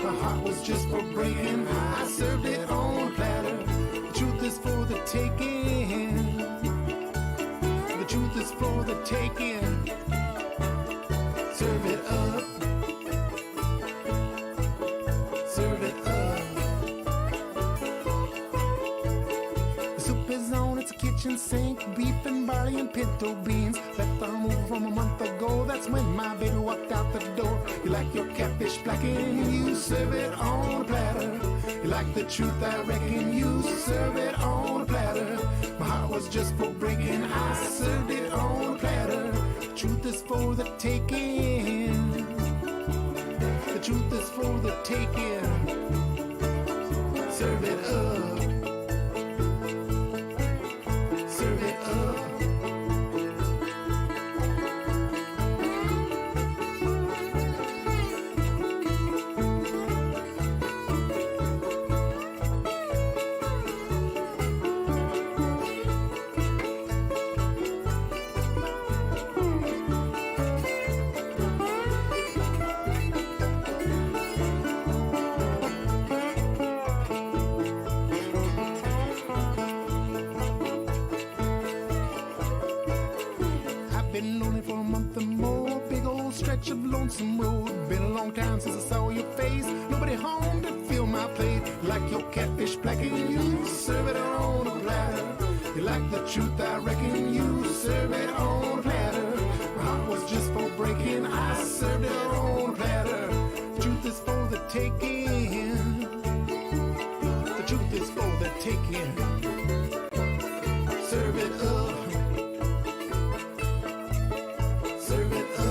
My heart was just for breaking. I served it on a platter. The truth is for the taking. The truth is for the taking. Serve it up. Serve it up. The soup is on its kitchen sink. Beef and barley and pinto beans. Left on over from a month ago. That's when my baby walked out the door. You like your catfish black and you serve it on a platter. You like the truth, I reckon you serve it on a platter. My heart was just for breaking. I served it on a platter. The truth is for the taking. The truth is for the taking. Serve it up. Serve it up. Been lonely for a month or more. Big old stretch of lonesome road. Been a long time since I saw your face. Nobody home to fill my plate. Like your catfish black and you serve it on a platter. You like the truth, I reckon you serve it on a platter. My heart was just for breaking. I served it on a platter. The truth is for the taking. The truth is for the taking. Serve it up. Serve it up.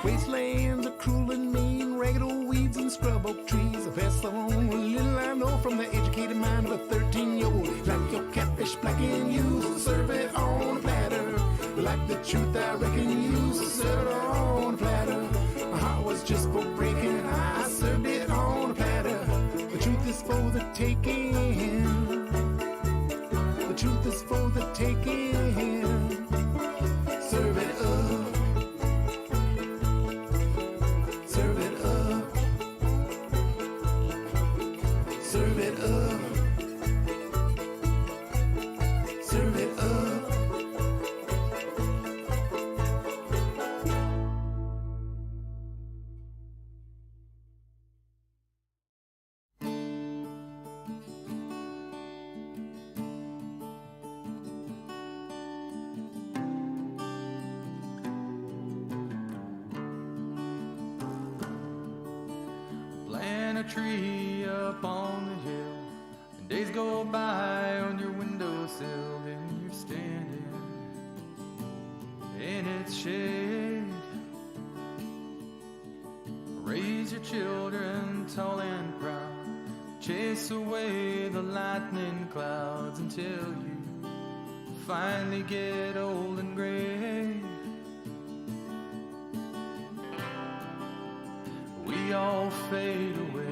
Wastelands are cruel and mean, ragged old weeds and scrub oak trees. I pass along a little I know from the educated mind of a 13-year-old. Like your catfish black and you serve it on a platter. Like the truth, I reckon you serve it on a platter. My heart was just for breaking. I served it on a platter. The truth is for the taking. The truth is for the taking. Serve it up. Serve it up. Serve it up. Serve it up. Plant a tree up on the hill, and days go by on your windowsill, and you're standing in its shade. Raise your children tall and proud, chase away the lightning clouds until you finally get old and gray. We all fade away.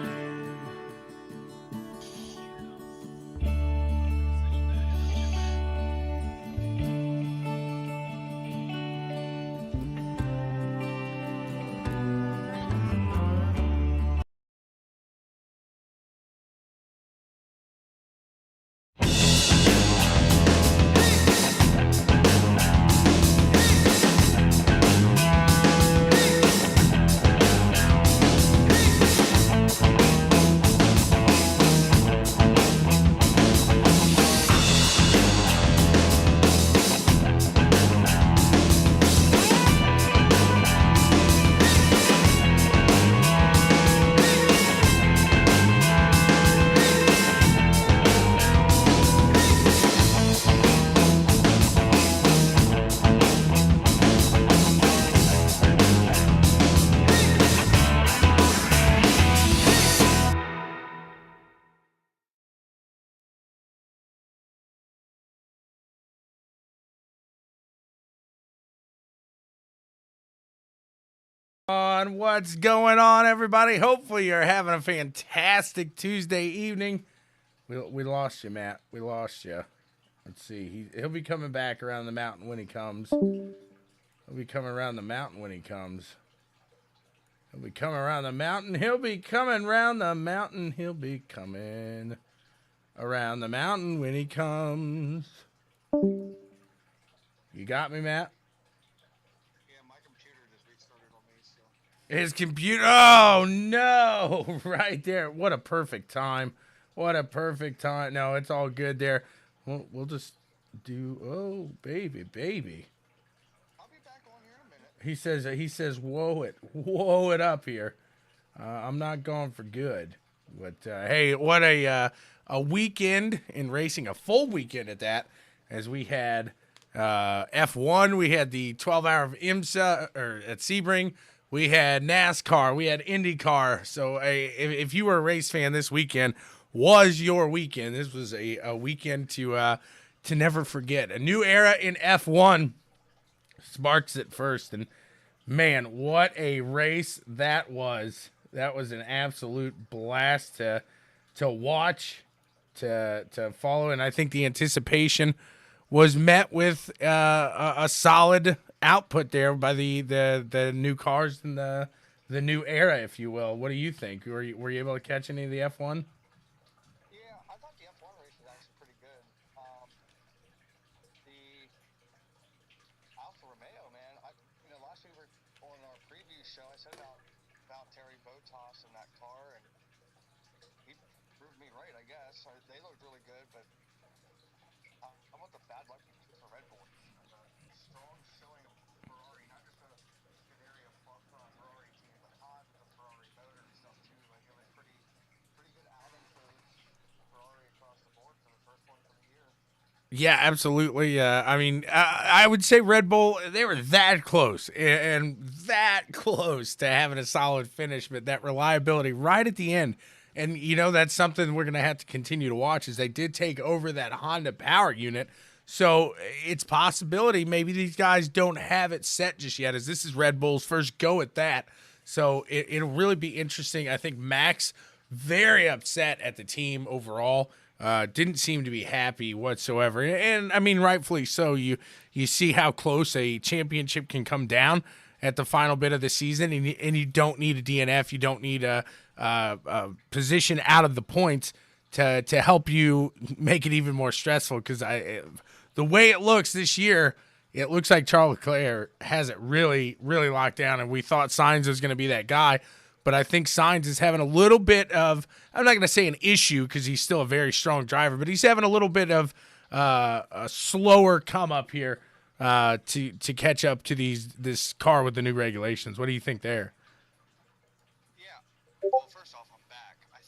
On what's going on, everybody? Hopefully you're having a fantastic Tuesday evening. We lost you, Matt. We lost you. Let's see. He'll be coming back around the mountain when he comes. He'll be coming around the mountain when he comes. He'll be coming around the mountain. He'll be coming around the mountain. He'll be coming around the mountain when he comes. You got me, Matt? His computer. Oh, no. Right there. What a perfect time. What a perfect time. No, it's all good there. We'll just do. Oh, baby. I'll be back on here in a minute. He says, whoa it up here. I'm not going for good. But, hey, what a weekend in racing. A full weekend at that. As we had F1. We had the 12-hour of IMSA or at Sebring. We had NASCAR. We had IndyCar. So if you were a race fan, this weekend was your weekend. This was a weekend to never forget. A new era in F1 sparks it first. And, man, what a race that was. That was an absolute blast to watch, to follow. And I think the anticipation was met with a solid output there by the new cars and the new era, if you will. What do you think? Were you able to catch any of the F1? Yeah, I thought the F1 race was actually pretty good. The Alfa Romeo, man. Last week we were on our preview show. I said about Terry Botas and that car, and he proved me right, I guess. They looked really good, but I want the bad luck for Red Bull. A strong showing of Ferrari, not just a good area from Ferrari team, but on the Ferrari motor and stuff too. Like it was pretty good outing for Ferrari across the board for the first one for the year. Yeah, absolutely. I mean, I would say Red Bull, they were that close and that close to having a solid finish, but that reliability right at the end. And, that's something we're going to have to continue to watch is they did take over that Honda power unit. So it's possibility maybe these guys don't have it set just yet, as this is Red Bull's first go at that. So it'll really be interesting. I think Max, very upset at the team overall. Didn't seem to be happy whatsoever. And I mean, rightfully so. You see how close a championship can come down at the final bit of the season, and you don't need a DNF. You don't need a position out of the points to help you make it even more stressful. Because the way it looks this year, it looks like Charles Leclerc has it really, really locked down, and we thought Sainz was going to be that guy. But I think Sainz is having a little bit of, I'm not going to say an issue because he's still a very strong driver, but he's having a little bit of a slower come up here to catch up to this car with the new regulations. What do you think there? Yeah. Well, first off, I'm back. I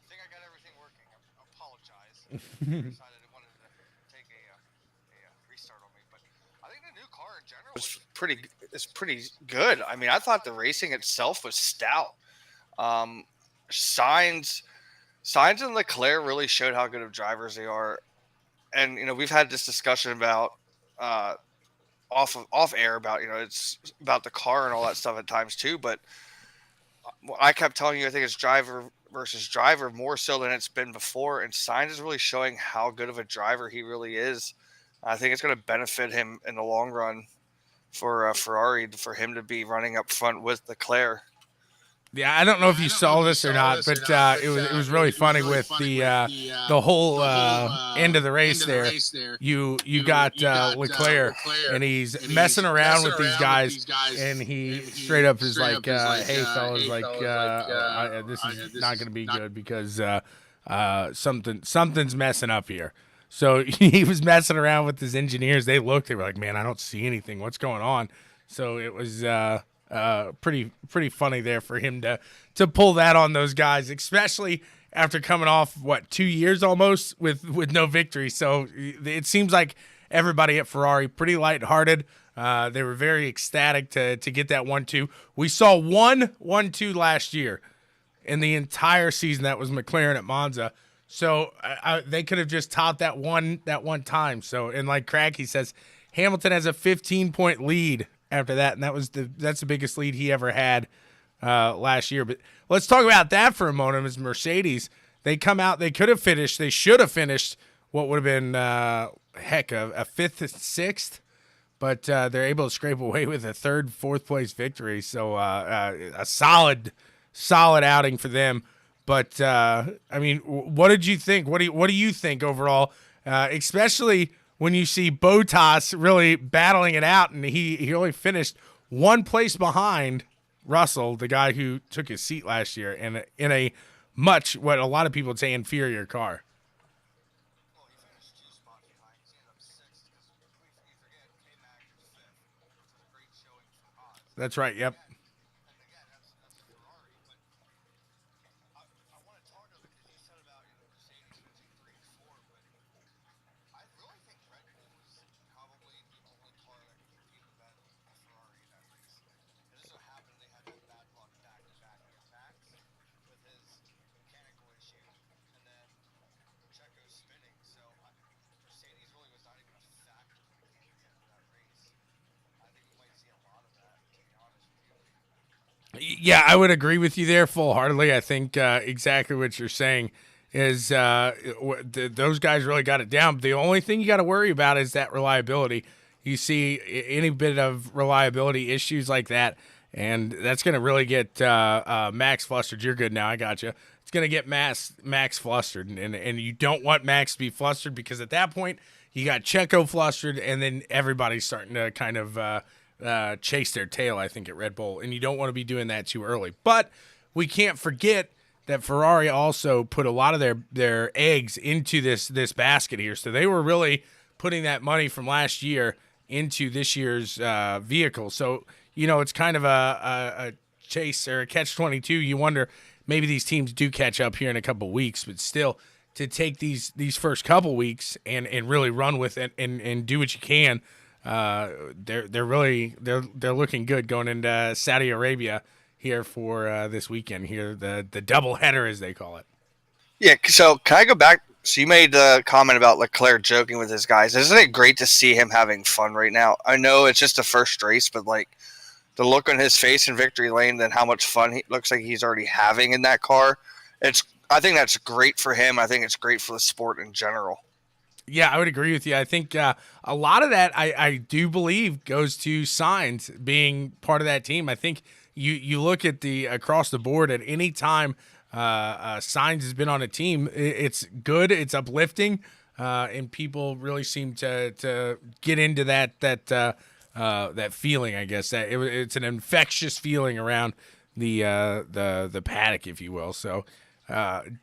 think I got everything working. I apologize. I decided I wanted to take a restart on me, but I think the new car in general is pretty good. I mean, I thought the racing itself was stout. Sainz and Leclerc really showed how good of drivers they are. And, we've had this discussion about off air about, it's about the car and all that stuff at times too. But I kept telling you, I think it's driver versus driver more so than it's been before. And Sainz is really showing how good of a driver he really is. I think it's going to benefit him in the long run for Ferrari, for him to be running up front with Leclerc. Yeah, I don't know if you saw this or not, but it was really funny with the whole end of the race there. You got Leclerc, and he's messing around with these guys, and he straight up is like, "Hey fellas, this is not going to be good because something's messing up here." So he was messing around with his engineers. They were like, "Man, I don't see anything. What's going on?" So it was pretty funny there for him to pull that on those guys, especially after coming off 2 years almost with no victory. So it seems like everybody at Ferrari pretty lighthearted. They were very ecstatic to get that 1-2. We saw 1-2 last year in the entire season. That was McLaren at Monza. So they could have just topped that one time. So, and like Cracky says, Hamilton has a 15-point lead after that, and that's the biggest lead he ever had last year. But let's talk about that for a moment. As Mercedes, they come out, they should have finished what would have been a fifth and sixth, but they're able to scrape away with a third, fourth place victory. So a solid outing for them. But I mean, what did you think? What do you think overall? Especially when you see Bottas really battling it out, and he only finished one place behind Russell, the guy who took his seat last year, in a much, what a lot of people would say, inferior car. Well, he finished 2 spots behind. He ended up 6th because you forget K-Mag was 5th, which was a great showing for Haas. That's right. Yep. And again, that's a Ferrari. But I want to talk about because you said about Mercedes finishing 3 and 4, but I really think Red Bull was probably the only car that could compete with that Ferrari in that race. It just so happened they had that bad luck back to back with Max with his mechanical issue, and then Checo spinning. So Mercedes really was not even a factor when it came to the end of that race. I think we might see a lot of that, to be honest with you. Yeah, I would agree with you there full-heartedly. I think exactly what you're saying is those guys really got it down. The only thing you got to worry about is that reliability. You see any bit of reliability issues like that, and that's going to really get Max flustered. You're good now. I got you. It's going to get Max flustered, and you don't want Max to be flustered because at that point you got Checo flustered, and then everybody's starting to kind of chase their tail, I think, at Red Bull, and you don't want to be doing that too early. But we can't forget that Ferrari also put a lot of their eggs into this basket here, so they were really putting that money from last year into this year's vehicle. So, it's kind of a chase or a catch-22. You wonder, maybe these teams do catch up here in a couple weeks, but still, to take these first couple weeks and really run with it and do what you can, they're looking good going into Saudi Arabia here for this weekend here, the double header as they call it. Yeah, so can I go back? So you made the comment about Leclerc joking with his guys. Isn't it great to see him having fun right now? I know it's just the first race, but the look on his face in victory lane and how much fun he looks like he's already having in that car. I think that's great for him. I think it's great for the sport in general. Yeah, I would agree with you. I think a lot of that, I do believe, goes to Sainz being part of that team. I think you look at across the board at any time Sainz has been on a team, it's good, it's uplifting, and people really seem to get into that feeling. I guess that it's an infectious feeling around the paddock, if you will. So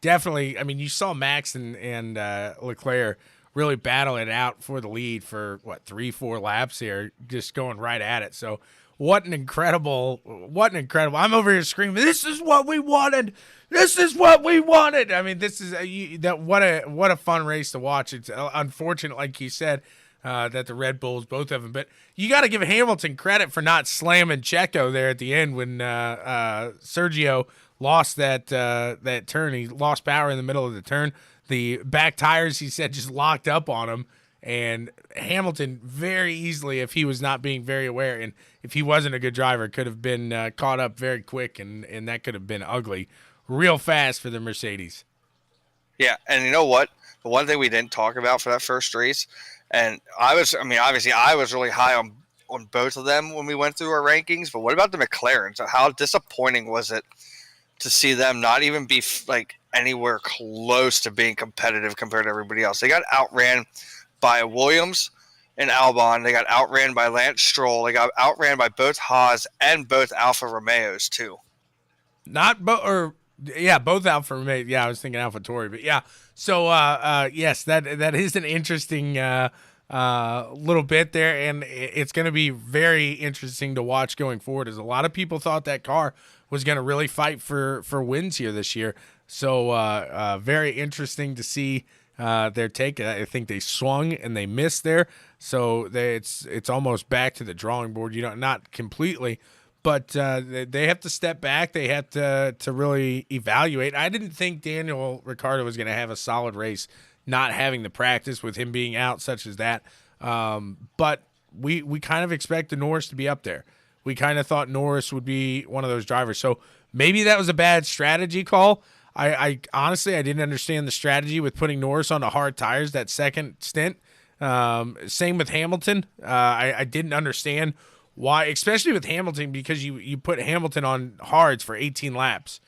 definitely, I mean, you saw Max and Leclerc really battle it out for the lead for 3-4 laps here, just going right at it. So what an incredible, I'm over here screaming, this is what we wanted. This is what we wanted. I mean, this is what a fun race to watch. It's unfortunate, like you said, that the Red Bulls, both of them, but you got to give Hamilton credit for not slamming Checo there at the end when Sergio lost that turn. He lost power in the middle of the turn. The back tires, he said, just locked up on him. And Hamilton very easily, if he was not being very aware and if he wasn't a good driver, could have been caught up very quick, and that could have been ugly real fast for the Mercedes. Yeah, and you know what? The one thing we didn't talk about for that first race, and obviously I was really high on both of them when we went through our rankings, but what about the McLarens? How disappointing was it to see them not even be anywhere close to being competitive compared to everybody else? They got outran by Williams and Albon. They got outran by Lance Stroll. They got outran by both Haas and both Alfa Romeos too. Both Alfa Romeo. Yeah, I was thinking AlphaTauri, but yeah. So yes, that is an interesting little bit there, and it's going to be very interesting to watch going forward, as a lot of people thought that car was going to really fight for wins here this year. So very interesting to see their take. I think they swung and they missed there, so it's almost back to the drawing board. Not completely, but they have to step back. They have to really evaluate. I didn't think Daniel Ricciardo was going to have a solid race, not having the practice with him being out such as that. But we kind of expected Norris to be up there. We kind of thought Norris would be one of those drivers. So maybe that was a bad strategy call. I honestly, I didn't understand the strategy with putting Norris on the hard tires that second stint. Same with Hamilton. I didn't understand why, especially with Hamilton, because you put Hamilton on hards for 18 laps.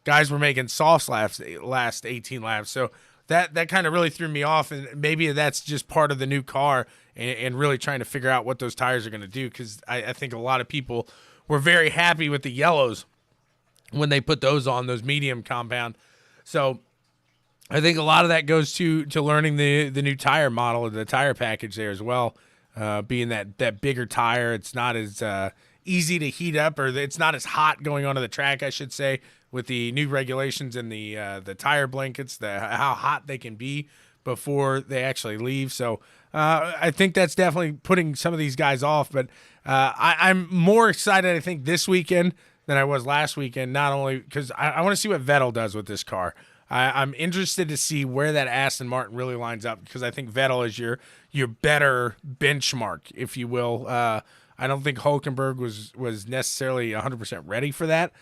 Guys were making softs last 18 laps. So that kind of really threw me off, and maybe that's just part of the new car and really trying to figure out what those tires are going to do, because I think a lot of people were very happy with the yellows when they put those on, those medium compound. So I think a lot of that goes to learning the new tire model, the tire package there as well, being that bigger tire. It's not as easy to heat up, or it's not as hot going onto the track, I should say, with the new regulations and the tire blankets, how hot they can be before they actually leave. So I think that's definitely putting some of these guys off. But I'm more excited, I think, this weekend than I was last weekend, not only because I want to see what Vettel does with this car. I'm interested to see where that Aston Martin really lines up, because I think Vettel is your better benchmark, if you will. I don't think Hulkenberg was necessarily 100% ready for that.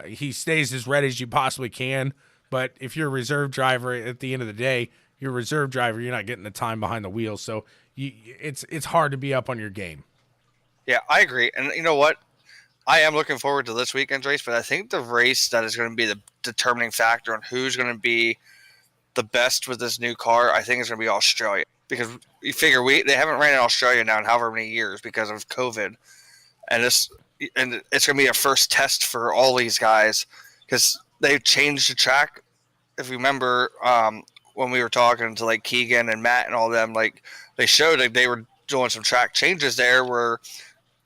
He stays as ready as you possibly can, but if you're a reserve driver, at the end of the day, you're a reserve driver, you're not getting the time behind the wheel, so it's hard to be up on your game. Yeah, I agree. And you know what? I am looking forward to this weekend's race, but I think the race that is going to be the determining factor on who's going to be the best with this new car, I think is going to be Australia. Because you figure they haven't ran in Australia now in however many years because of COVID. And it's going to be a first test for all these guys, because they've changed the track. If you remember when we were talking to like Keegan and Matt and all them, like they showed like they were doing some track changes there where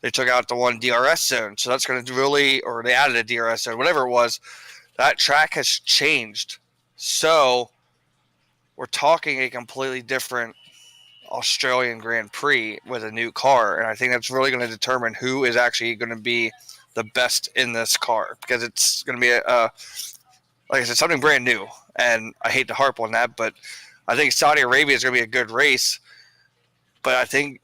they took out the one DRS zone. So that's going to really, or they added a DRS zone, whatever it was. That track has changed. So we're talking a completely different Australian Grand Prix with a new car. And I think that's really going to determine who is actually going to be the best in this car, because it's going to be like I said, something brand new. And I hate to harp on that, but I think Saudi Arabia is going to be a good race. But I think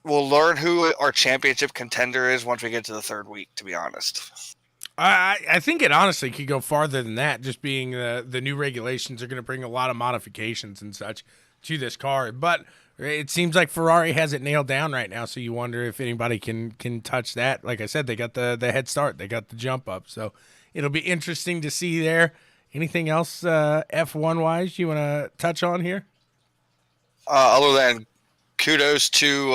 we'll learn who our championship contender is once we get to the third week, to be honest. I think it honestly could go farther than that, just being the new regulations are going to bring a lot of modifications and such to this car. But it seems like Ferrari has it nailed down right now, so you wonder if anybody can touch that. Like I said, they got the head start. They got the jump up. So it'll be interesting to see there. Anything else F1-wise you want to touch on here? Other than kudos to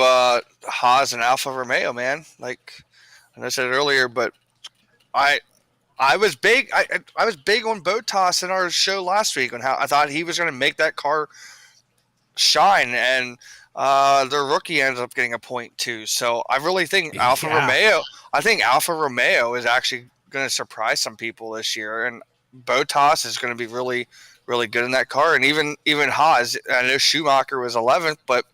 Haas and Alfa Romeo, man. Like I said earlier, but I was big. I was big on Bottas in our show last week on how I thought he was going to make that car shine, and their rookie ended up getting a point too. So I really think Alfa Romeo is actually going to surprise some people this year, and Bottas is going to be really, really good in that car, and even Haas. I know Schumacher was 11th, but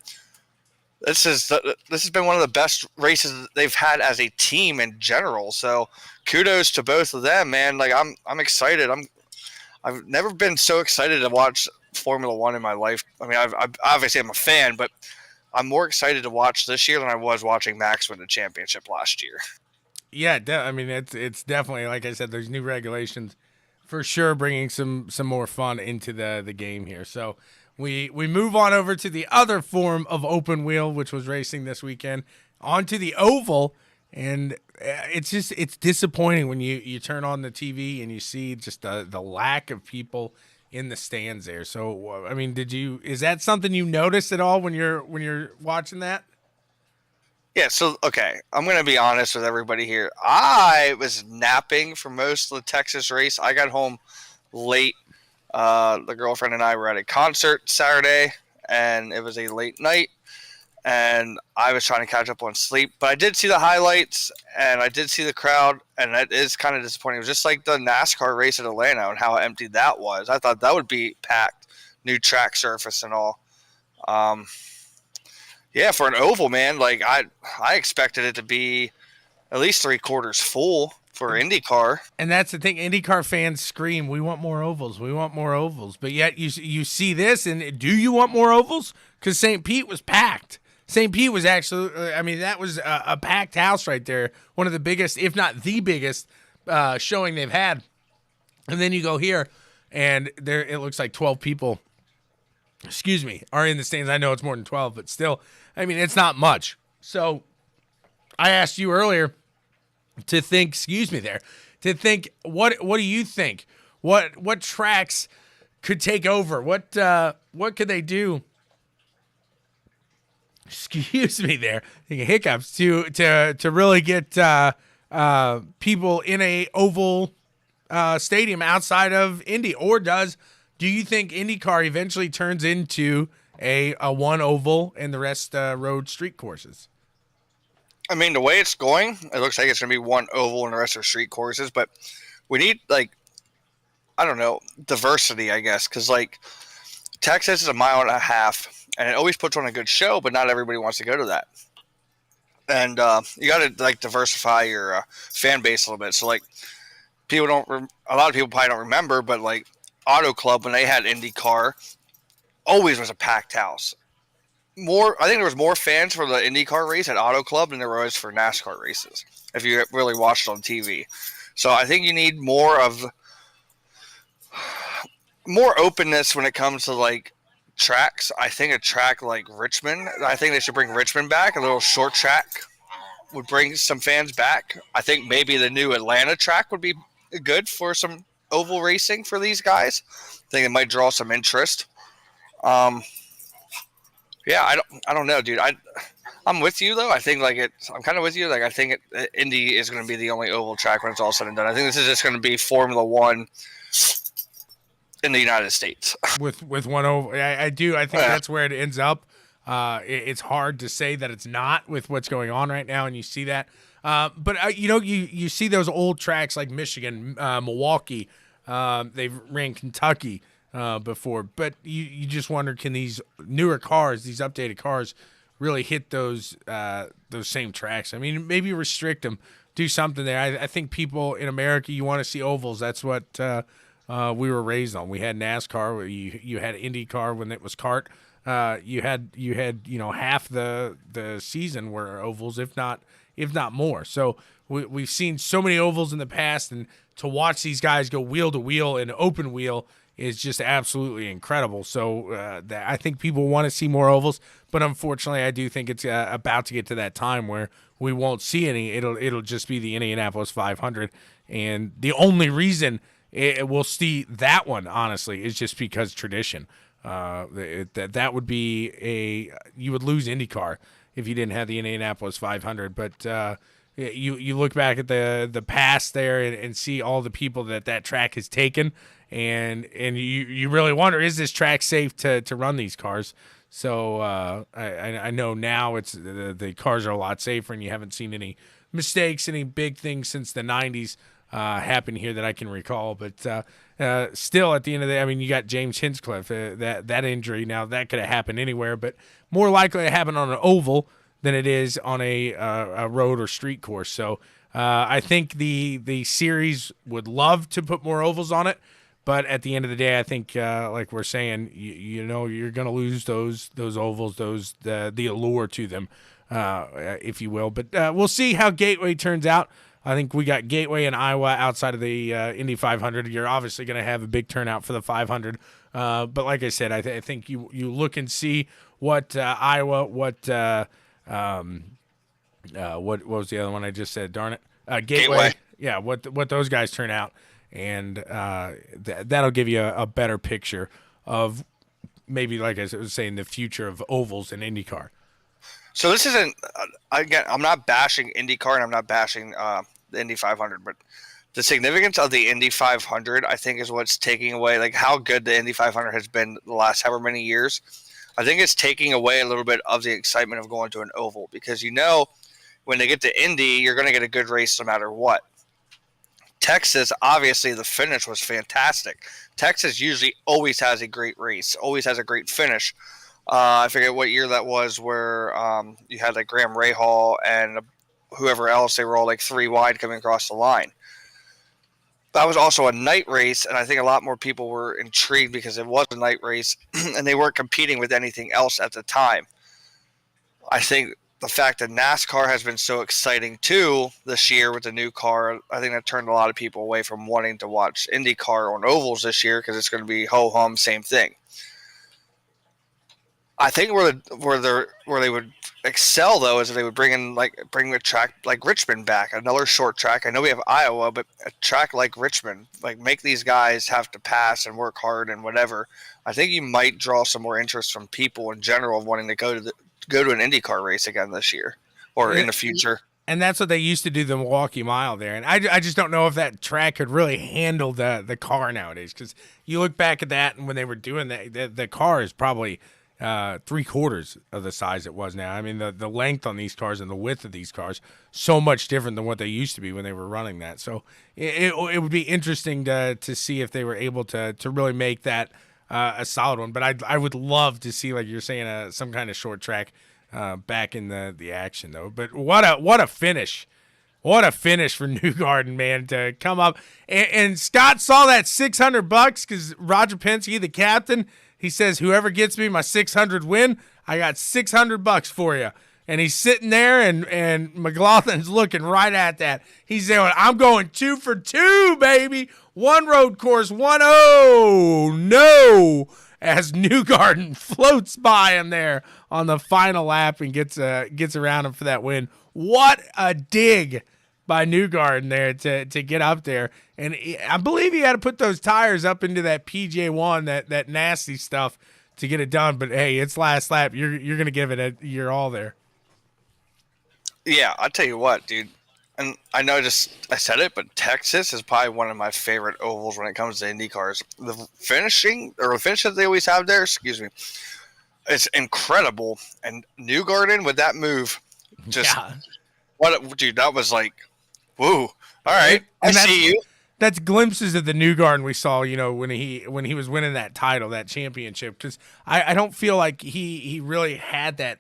this has been one of the best races they've had as a team in general. So kudos to both of them, man. Like I'm excited. I've never been so excited to watch Formula One in my life. I mean, I've obviously I'm a fan, but I'm more excited to watch this year than I was watching Max win the championship last year. Yeah, I mean it's definitely, like I said, there's new regulations for sure, bringing some more fun into the game here. So we move on over to the other form of open wheel, which was racing this weekend, onto the oval. And it's disappointing when you turn on the TV and you see just the lack of people in the stands there. So, I mean, is that something you noticed at all when you're watching that? Yeah, so, okay, I'm going to be honest with everybody here. I was napping for most of the Texas race. I got home late. The girlfriend and I were at a concert Saturday, and it was a late night, and I was trying to catch up on sleep. But I did see the highlights, and I did see the crowd, and that is kind of disappointing. It was just like the NASCAR race at Atlanta and how empty that was. I thought that would be packed, new track surface and all. Yeah, for an oval, man, like I expected it to be at least 3/4 full for IndyCar. And that's the thing. IndyCar fans scream, "We want more ovals. We want more ovals." But yet you see this, and do you want more ovals? Because St. Pete was packed. St. Pete was actually, I mean, that was a packed house right there. One of the biggest, if not the biggest, showing they've had. And then you go here, and there it looks like 12 people, are in the stands. I know it's more than 12, but still, I mean, it's not much. So I asked you earlier to think, what do you think? What tracks could take over? What could they do? Excuse me there. Hiccups to really get people in a oval stadium outside of Indy, or do you think IndyCar eventually turns into a one oval and the rest road street courses? I mean, the way it's going, it looks like it's going to be one oval and the rest are street courses, but we need, like, I don't know, diversity, I guess, because, like, Texas is 1.5 miles, and it always puts on a good show, but not everybody wants to go to that. And you got to, like, diversify your fan base a little bit. So, like, a lot of people probably don't remember, but, like, Auto Club, when they had IndyCar, always was a packed house. I think there was more fans for the IndyCar race at Auto Club than there was for NASCAR races, if you really watched on TV. So I think you need more openness when it comes to, like, tracks. I think a track like Richmond, I think they should bring Richmond back. A little short track would bring some fans back. I think maybe the new Atlanta track would be good for some oval racing for these guys. I think it might draw some interest. Yeah, I don't know, dude. I'm with you though. I think I'm kind of with you. Like, I think Indy is going to be the only oval track when it's all said and done. I think this is just going to be Formula One in the United States. With one oval, I do. I think that's where it ends up. It's hard to say that it's not with what's going on right now, and you see that. But you see those old tracks like Michigan, Milwaukee. They've ran Kentucky before, but you just wonder, can these newer cars, these updated cars, really hit those same tracks? I mean, maybe restrict them, do something there. I think people in America, you want to see ovals. That's what we were raised on. We had NASCAR. You had IndyCar when it was kart. You had half the season were ovals, if not more. So we've seen so many ovals in the past, and to watch these guys go wheel to wheel and open wheel is just absolutely incredible. So I think people want to see more ovals, but unfortunately, I do think it's about to get to that time where we won't see any. It'll just be the Indianapolis 500, and the only reason we'll see that one, honestly, is just because tradition. That would be you would lose IndyCar if you didn't have the Indianapolis 500. But you look back at the past there and see all the people that track has taken, and you really wonder, is this track safe to run these cars? So I know now it's the cars are a lot safer, and you haven't seen any mistakes, any big things since the 90s happen here that I can recall. But still, at the end of the day, I mean, you got James Hinchcliffe, that injury. Now, that could have happened anywhere, but more likely to happen on an oval than it is on a road or street course. So I think the series would love to put more ovals on it, but at the end of the day, I think like we're saying, you're going to lose those ovals, the allure to them, if you will. But we'll see how Gateway turns out. I think we got Gateway in Iowa outside of the Indy 500. You're obviously going to have a big turnout for the 500. But like I said, I think you look and see what Iowa, what was the other one I just said? Darn it, Gateway. Yeah, what those guys turn out, and that'll give you a better picture of maybe, like I was saying, the future of ovals in IndyCar. So this isn't, again, I'm not bashing IndyCar and I'm not bashing the Indy 500, but the significance of the Indy 500, I think, is what's taking away, like, how good the Indy 500 has been the last however many years. I think it's taking away a little bit of the excitement of going to an oval, because when they get to Indy, you're going to get a good race no matter what. Texas, obviously, the finish was fantastic. Texas usually always has a great race, always has a great finish. I forget what year that was where you had like Graham Rahal and whoever else, they were all like 3 wide coming across the line. That was also a night race, and I think a lot more people were intrigued because it was a night race and they weren't competing with anything else at the time. I think the fact that NASCAR has been so exciting too this year with the new car, I think that turned a lot of people away from wanting to watch IndyCar on ovals this year because it's going to be ho-hum, same thing. I think where they would excel though is if they would bring a track like Richmond back, another short track. I know we have Iowa, but a track like Richmond, like make these guys have to pass and work hard and whatever. I think you might draw some more interest from people in general of wanting to go to an IndyCar race again this year or in the future. And that's what they used to do the Milwaukee Mile there. And I just don't know if that track could really handle the car nowadays, because you look back at that and when they were doing that, the car is probably 3/4 of the size it was now. I mean, the length on these cars and the width of these cars so much different than what they used to be when they were running that. So it would be interesting to see if they were able to really make that a solid one. But I would love to see, like you're saying, some kind of short track back in the action though. But what a finish. What a finish for Newgarden, man, to come up. And Scott saw that $600 because Roger Penske, the captain, he says, whoever gets me my 600 win, I got $600 for you. And he's sitting there, and McLaughlin's looking right at that. He's saying, I'm going 2 for 2, baby. One road course, 1-0. No. As Newgarden floats by him there on the final lap and gets around him for that win. What a dig by Newgarden there to get up there. And I believe he had to put those tires up into that PJ1, that nasty stuff to get it done. But, hey, it's last lap. You're going to give it your all there. Yeah, I'll tell you what, dude. And I know I said it, but Texas is probably one of my favorite ovals when it comes to Indy cars. The finish that they always have there, it's incredible. And Newgarden with that move, dude, that was like, woo. All right, I see you. That's glimpses of the Newgarden we saw, when he was winning that title, that championship. Because I don't feel like he really had that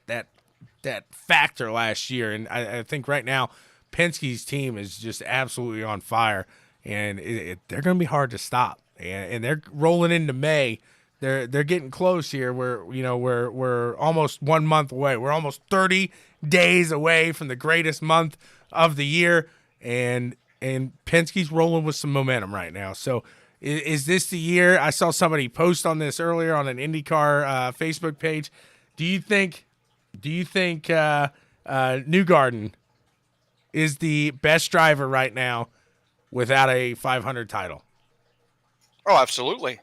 factor last year. And I think right now Penske's team is just absolutely on fire, and they're going to be hard to stop. And they're rolling into May. They're getting close here. We're almost 1 month away. We're almost 30 days away from the greatest month of the year, and Penske's rolling with some momentum right now. So is this the year? I saw somebody post on this earlier on an IndyCar Facebook page. Do you think Newgarden is the best driver right now without a 500 title? Oh, absolutely.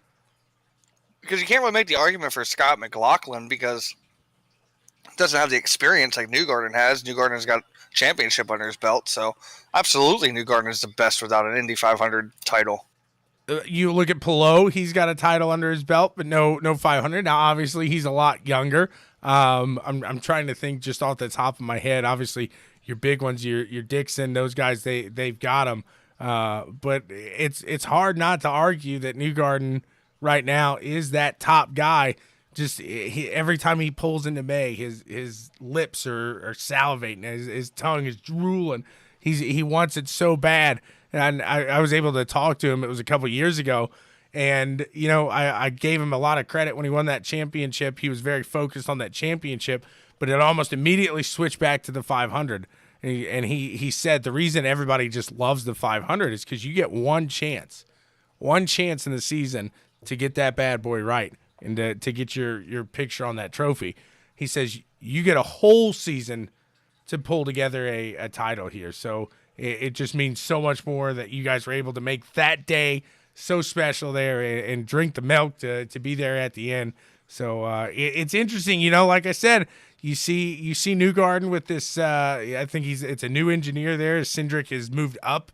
Because you can't really make the argument for Scott McLaughlin because he doesn't have the experience like Newgarden has. Newgarden's got championship under his belt, so absolutely Newgarden is the best without an Indy 500 title. You look at Palou, he's got a title under his belt, but no 500. Now, obviously, he's a lot younger. I'm trying to think just off the top of my head. Obviously, your big ones, your Dixon, those guys, they've got them. But it's hard not to argue that Newgarden right now is that top guy. Just every time he pulls into May, his lips are salivating, his tongue is drooling. He wants it so bad. And I was able to talk to him. It was a couple years ago. And, I gave him a lot of credit when he won that championship. He was very focused on that championship, but it almost immediately switched back to the 500. And he said the reason everybody just loves the 500 is because you get one chance in the season to get that bad boy right and to get your picture on that trophy. He says you get a whole season to pull together a title here. So it just means so much more that you guys were able to make that day so special there and drink the milk to be there at the end. So it's interesting, like I said, you see Newgarden with this, I think it's a new engineer there. Cindric has moved up,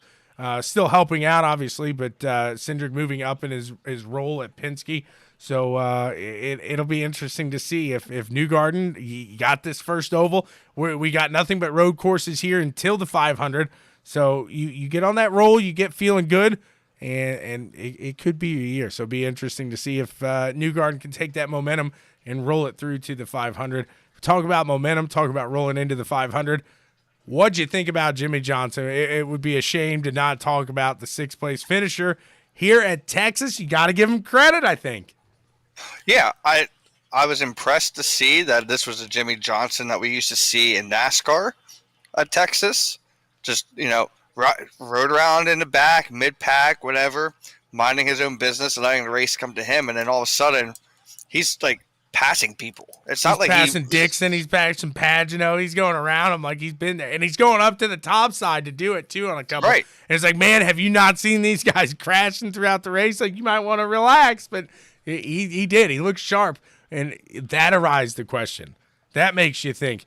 still helping out obviously, but Cindric moving up in his role at Penske. So it'll be interesting to see if Newgarden, you got this first oval. We got nothing but road courses here until the 500. So you get on that roll, you get feeling good, and it could be a year. So it'll be interesting to see if Newgarden can take that momentum and roll it through to the 500. Talk about momentum, talk about rolling into the 500. What'd you think about Jimmy Johnson? It would be a shame to not talk about the sixth place finisher here at Texas. You got to give him credit, I think. Yeah, I I was impressed to see that this was a Jimmy Johnson that we used to see in NASCAR at Texas. Just, rode around in the back, mid-pack, whatever, minding his own business and letting the race come to him. And then all of a sudden, he's like passing people. It's not like passing Dixon, he's passing Pagano, he's going around him like he's been there, and he's going up to the top side to do it too on a couple. Right. And it's like, man, have you not seen these guys crashing throughout the race? Like, you might want to relax, but he did. He looked sharp, and that arises the question. That makes you think: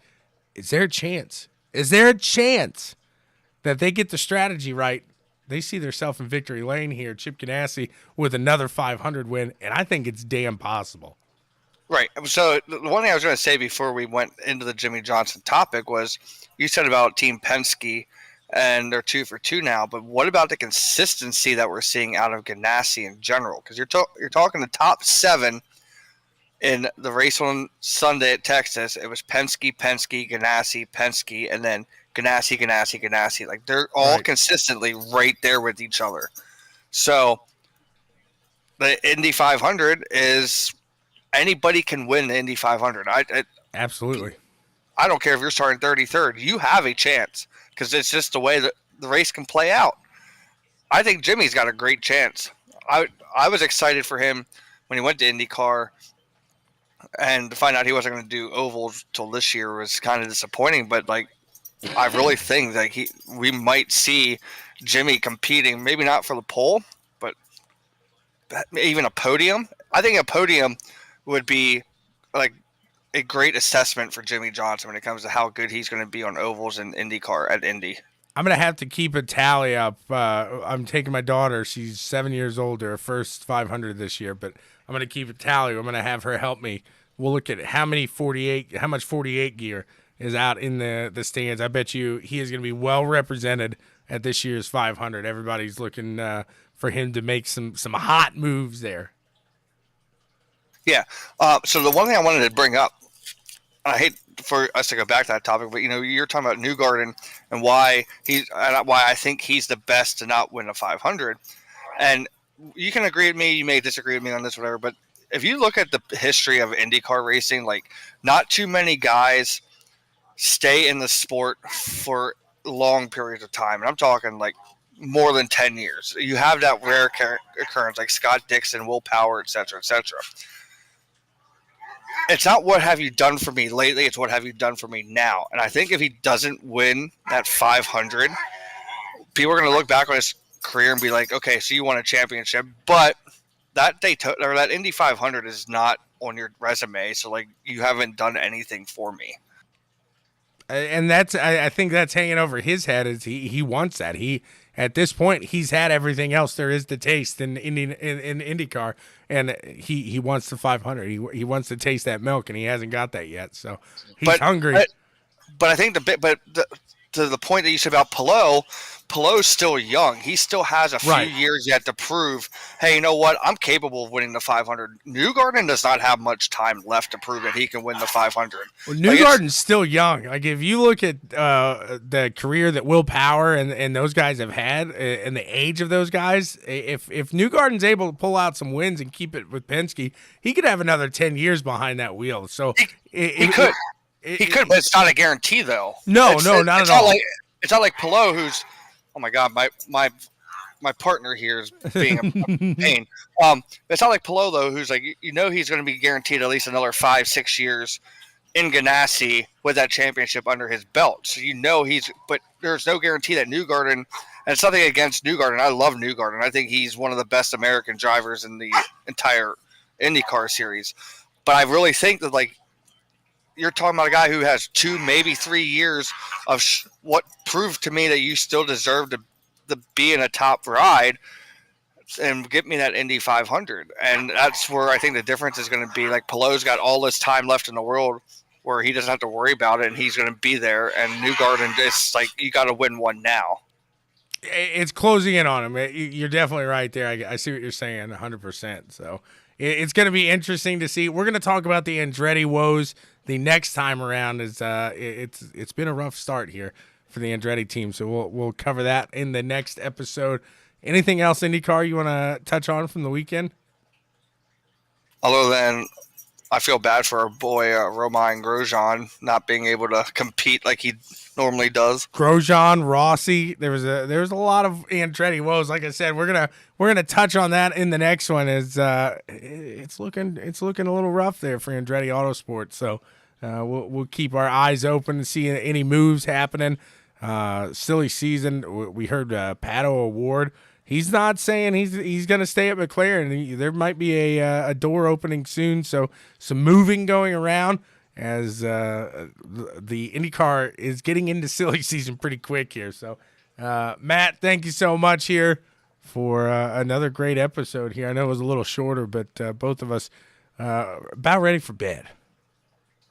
is there a chance? Is there a chance that they get the strategy right? They see themselves in victory lane here, Chip Ganassi with another 500 win, and I think it's damn possible. Right. So the one thing I was going to say before we went into the Jimmy Johnson topic was you said about Team Penske, and they're 2 for 2 now. But what about the consistency that we're seeing out of Ganassi in general? Because you're talking the top 7 in the race on Sunday at Texas. It was Penske, Ganassi, and then Ganassi. Like, they're all consistently right there with each other. So the Indy 500 is anybody can win the Indy 500. Absolutely. I don't care if you're starting 33rd. You have a chance because it's just the way that the race can play out. I think Jimmy's got a great chance. I was excited for him when he went to IndyCar, and to find out he wasn't going to do ovals till this year was kind of disappointing. But like, I really think that we might see Jimmy competing, maybe not for the pole, but even a podium. I think a podium would be like a great assessment for Jimmy Johnson when it comes to how good he's going to be on ovals and IndyCar at Indy. I'm going to have to keep a tally up. I'm taking my daughter. She's 7 years old, her first 500 this year, but I'm going to keep a tally. I'm going to have her help me. We'll look at how much 48 gear is out in the stands. I bet you he is going to be well represented at this year's 500. Everybody's looking for him to make some hot moves there. Yeah. So the one thing I wanted to bring up, I hate for us to go back to that topic, but you're talking about Newgarden and why I think he's the best to not win a 500. And you can agree with me, you may disagree with me on this, whatever. But if you look at the history of IndyCar racing, like, not too many guys stay in the sport for long periods of time, and I'm talking like more than 10 years. You have that rare occurrence like Scott Dixon, Will Power, etc., etc. It's not what have you done for me lately, it's what have you done for me now. And I think if he doesn't win that 500, people are going to look back on his career and be like, okay, so you won a championship, but that that Indy 500 is not on your resume, so like, you haven't done anything for me. And I think that's hanging over his head. Is he wants that. At this point, he's had everything else there is to taste in IndyCar, and he wants the 500. He wants to taste that milk, and he hasn't got that yet. So he's hungry. But I think to the point that you said about Pallot's still young. He still has a few years yet to prove, hey, you know what? I'm capable of winning the 500. Newgarden does not have much time left to prove that he can win the 500. Well, Newgarden's still young. Like, if you look at the career that Will Power and those guys have had and the age of those guys, if Newgarden's able to pull out some wins and keep it with Penske, he could have another 10 years behind that wheel. So he could. He could, but it's not a guarantee, though. No, not at all. It's not like Palou, who's, oh my God, my partner here is being a pain. It's not like Palou, though, who's like, he's going to be guaranteed at least another 5-6 years in Ganassi with that championship under his belt. So but there's no guarantee that Newgarden, and it's nothing against Newgarden. I love Newgarden. I think he's one of the best American drivers in the entire IndyCar series. But I really think that, like, you're talking about a guy who has 2, maybe 3 years of what proved to me that you still deserve to be in a top ride and get me that Indy 500. And that's where I think the difference is going to be. Like, Palou's got all this time left in the world where he doesn't have to worry about it, and he's going to be there. And Newgarden, it's like, you got to win one now. It's closing in on him. You're definitely right there. I see what you're saying 100%. So it's going to be interesting to see. We're going to talk about the Andretti woes the next time around. It's been a rough start here for the Andretti team, so we'll cover that in the next episode. Anything else IndyCar you want to touch on from the weekend? Other than I feel bad for our boy Romain Grosjean not being able to compete like he normally does. Grosjean, Rossi, there was a lot of Andretti woes. Like I said, we're gonna touch on that in the next one. As it's looking a little rough there for Andretti Autosport. So we'll keep our eyes open to see any moves happening. Silly season. We heard Pato Award. He's not saying he's going to stay at McLaren. There might be a door opening soon, so some moving going around as the IndyCar is getting into silly season pretty quick here. So, Matt, thank you so much here for another great episode here. I know it was a little shorter, but both of us about ready for bed.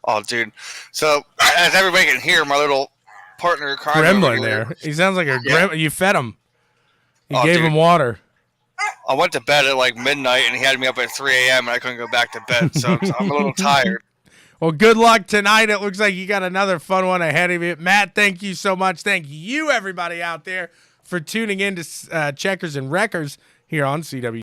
Oh, dude. So, as everybody can hear, my little partner crying Gremlin there. He sounds like a gremlin. You fed him. You gave him water. I went to bed at like midnight, and he had me up at 3 a.m., and I couldn't go back to bed, so I'm a little tired. Well, good luck tonight. It looks like you got another fun one ahead of you. Matt, thank you so much. Thank you, everybody out there, for tuning in to Checkers and Wreckers here on CW.